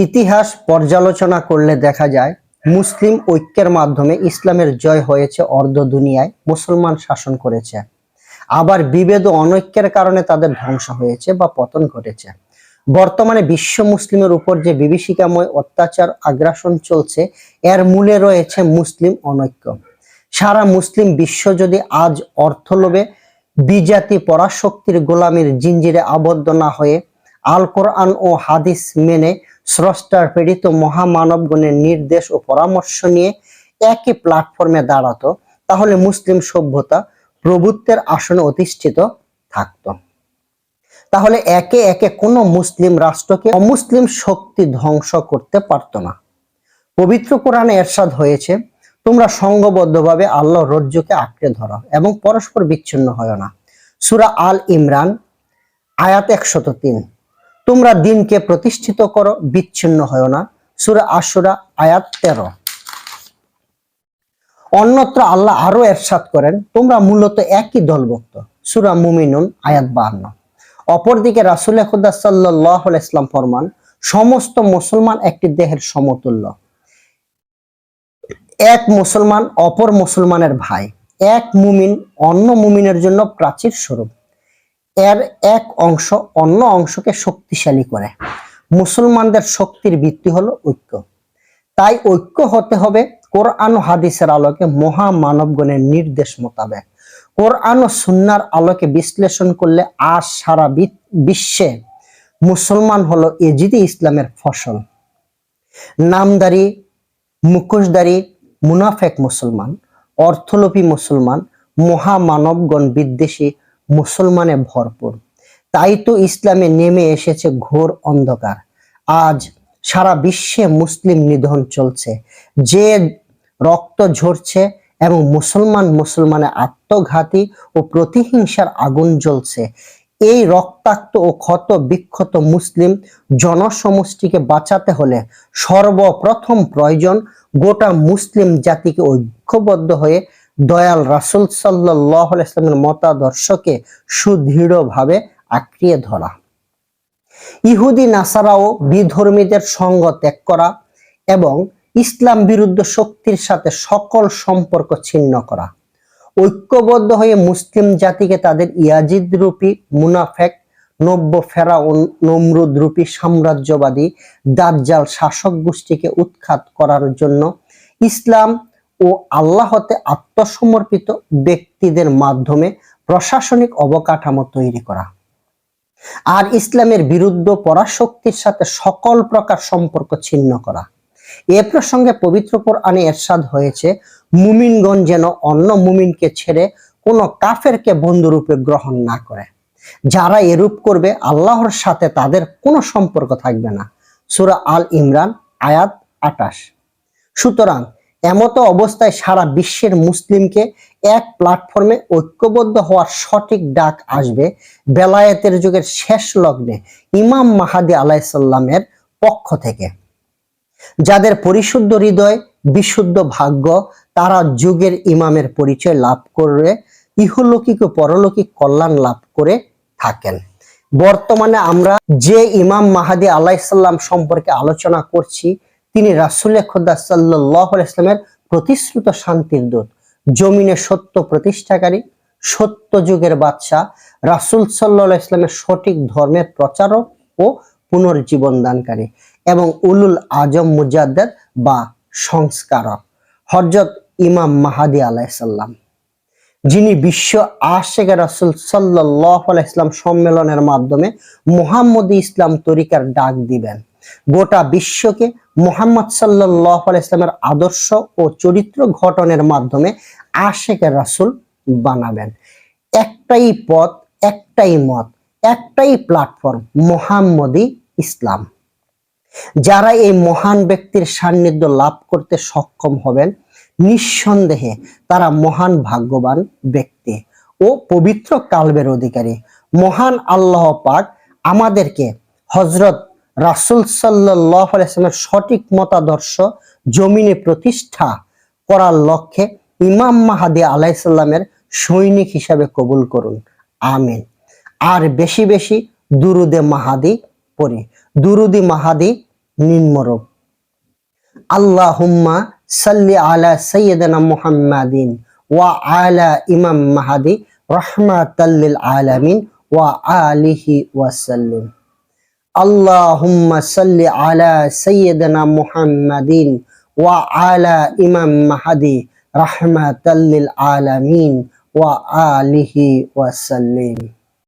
ইতিহাস পর্যালোচনা করলে দেখা যায় মুসলিম ঐক্যের মাধ্যমে ইসলামের জয় হয়েছে অর্ধ দুনিয়ায়, মুসলমান শাসন করেছে। আবার বিভেদ ও অনৈক্যের কারণে তাদের ধ্বংস হয়েছে বা পতন ঘটেছে। বর্তমানে বিশ্ব মুসলিমের উপর যে বিভীষিকাময় অত্যাচার আগ্রাসন চলছে, এর মূলে রয়েছে মুসলিম অনৈক্য। সারা মুসলিম বিশ্ব যদি আজ অর্থলোভে বিজাতি পরাশক্তির গোলামীর জিঞ্জিরে আবদ্ধ না হয়ে আল কোরআন ও হাদিস মেনে স্রষ্টার প্রেরিত মহামানবগণের নির্দেশ ও পরামর্শ নিয়ে একই প্ল্যাটফর্মে দাঁড়াতো, তাহলে মুসলিম সভ্যতা প্রভুত্বের আসনে অধিষ্ঠিত থাকত। তাহলে একে একে কোনো মুসলিম রাষ্ট্রকে অমুসলিম শক্তি ধ্বংস করতে পারত না। পবিত্র কোরআনে এরশাদ হয়েছে, তোমরা সংঘবদ্ধভাবে আল্লাহর রজ্জুকে আঁকড়ে ধরো এবং পরস্পর বিচ্ছিন্ন হয় না। সূরা আল ইমরান আয়াত 103। তোমরা দিনকে প্রতিষ্ঠিত করো, বিচ্ছিন্ন হয় না। সূরা আশুরা আয়াত 13। অন্যত্র আল্লাহ আরো এরশাদ করেন, তোমরা মূলত একই দলভুক্ত। সূরা মুমিনুন আয়াত 52। অপরদিকে রাসূল খুদা সাল্লাল্লাহু আলাইহি ওয়াসাল্লাম ফরমান, সমস্ত মুসলমান একটি দেহের সমতুল্য। এক মুসলমান অপর মুসলমানের ভাই, এক মুমিন অন্য মুমিনের জন্য প্রাচীর স্বরূপ। এর এক অংশ অন্য অংশকে শক্তিশালী করে। মুসলমানদের শক্তির ভিত্তি হলো ঐক্য। তাই ঐক্য হতে হবে কোরআন ও হাদিসের আলোকে মহামানবগণের নির্দেশ মোতাবেক। কোরআন ও সুন্নাহর আলোকে বিশ্লেষণ করলে আজ সারা বিশ্বে মুসলমান হলো এজিদে ইসলামের ফসল। নামদারি, মুখোশধারী, মুনাফেক মুসলমান, অর্থলোভী মুসলমান, মহামানবগণ বিদ্বেষী মুসলমানে ভরপুর। তাই তো ইসলামে নেমে এসেছে ঘোর অন্ধকার। আজ সারা বিশ্বে মুসলিম নিধন চলছে, যে রক্ত ঝরছে এবং মুসলমানে আত্মঘাতী ও প্রতিহিংসার আগুন জ্বলছে। এই রক্তাক্ত ও ক্ষত বিক্ষত মুসলিম জনসমষ্টিকে বাঁচাতে হলে সর্বপ্রথম প্রয়োজন গোটা মুসলিম জাতিকে ঐক্যবদ্ধ হয়ে দয়াল রাসূল সাল্লাল্লাহু আলাইহি ওয়াসাল্লামের মতাদর্শকে সুদৃঢ়ভাবে আঁকড়িয়ে ধরা, ইহুদি নাসারা ও বিধর্মীদের সঙ্গ ত্যাগ করা এবং ইসলাম বিরুদ্ধ শক্তির সাথে সকল সম্পর্ক ছিন্ন করা। ঐক্যবদ্ধ হয়ে মুসলিম জাতিকে তাদের ইয়াজিদ রূপী মুনাফেক, নব্য ফেরাউন নমরুদ রূপী সাম্রাজ্যবাদী দাজ্জাল শাসক গোষ্ঠীকে উৎখাত করার জন্য ইসলাম ও আল্লাহতে আত্মসমর্পিত ব্যক্তিদের মাধ্যমে প্রশাসনিক অবকাঠামো তৈরি করা, আর ইসলামের বিরুদ্ধ পরাশক্তির সাথে সকল প্রকার সম্পর্ক ছিন্ন করা। এ প্রসঙ্গে পবিত্র কোরআনে এরশাদ হয়েছে, মুমিনগণ যেন অন্য মুমিনকে ছেড়ে কোনো কাফেরকে বন্ধুরূপে গ্রহণ না করে। যারা এরূপ করবে আল্লাহর সাথে তাদের কোনো সম্পর্ক থাকবে না। সূরা আল ইমরান আয়াত 28। সুতরাং এমত অবস্থায় সারা বিশ্বের মুসলিমকে এক প্ল্যাটফর্মে ঐক্যবদ্ধ হওয়ার সঠিক ডাক আসবে বেলায়েতের যুগের শেষ লগ্নে ইমাম মাহাদী আলাইহিস সালামের পক্ষ থেকে। যাদের পরিশুদ্ধ হৃদয়, বিশুদ্ধ ভাগ্য, তারা যুগের ইমামের পরিচয় লাভ করে ইহলৌকিক ও পরলৌকিক কল্যাণ লাভ করে থাকেন। বর্তমানে আমরা যে ইমাম মাহাদী আলাইহিস সালাম সম্পর্কে আলোচনা করছি, তিনি রাসূল খুদা সাল্লাল্লাহু আলাইহি ওয়াসাল্লামের প্রতিশ্রুত শান্তির দূত, জমিনে সত্য প্রতিষ্ঠাকারী, সত্য যুগের বাদশাহ, রাসূল সাল্লাল্লাহু আলাইহি ওয়াসাল্লামের সঠিক ধর্মের প্রচারক ও পুনর্জীবন দানকারী এবং উলুল আজম মুজাদ্দিদ বা সংস্কারক হযরত ইমাম মাহাদী আলাইহিস সালাম, যিনি বিশ্ব আশিকে রাসূল সাল্লাল্লাহু আলাইহি ওয়াসাল্লাম সম্মেলনের মাধ্যমে মুহাম্মদী ইসলাম তরিকার ডাক দিবেন। গোটা বিশ্বকে মুহাম্মদ সাল্লাল্লাহু আলাইহি ওয়াসাল্লামের আদর্শ ও চরিত্র গঠনের মাধ্যমে আশিকে রাসূল বানাবেন। একটাই পথ, একটাই মত, একটাই প্ল্যাটফর্ম, মুহাম্মদী ইসলাম। যারা এই মহান ব্যক্তির সান্নিধ্য লাভ করতে সক্ষম হবেন, নিঃসন্দেহে তারা মহান ভাগ্যবান ব্যক্তি ও পবিত্র কালবের অধিকারী। মহান আল্লাহ পাক আমাদেরকে হযরত রাসূল সাল্লাল্লাহু আলাইহি ওয়াসাল্লামের সঠিক মতাদর্শ জমিনে প্রতিষ্ঠা করার লক্ষ্যে ইমাম মাহাদী আলাইহিস সালামের সৈনিক হিসাবে কবুল করুন। আমিন। আর বেশি বেশি দুরুদে মাহাদী পড়ি। দুরুদি মাহাদী নিম্নরূপ: আল্লাহুম্মা সাল্লি আলা সাইয়্যিদিনা মুহাম্মাদিন ওয়া আলা ইমাম মাহদি রাহমাতাল লিল আলামিন ওয়া আলিহি ওয়া সাল্লিম। আল্লাহুম্মা সাল্লি আলা সাইয়্যিদিনা মুহাম্মাদিন ওয়া আলা ইমাম মাহদি রাহমাতাল লিল আলামিন ওয়া আলিহি ওয়া সাল্লিম।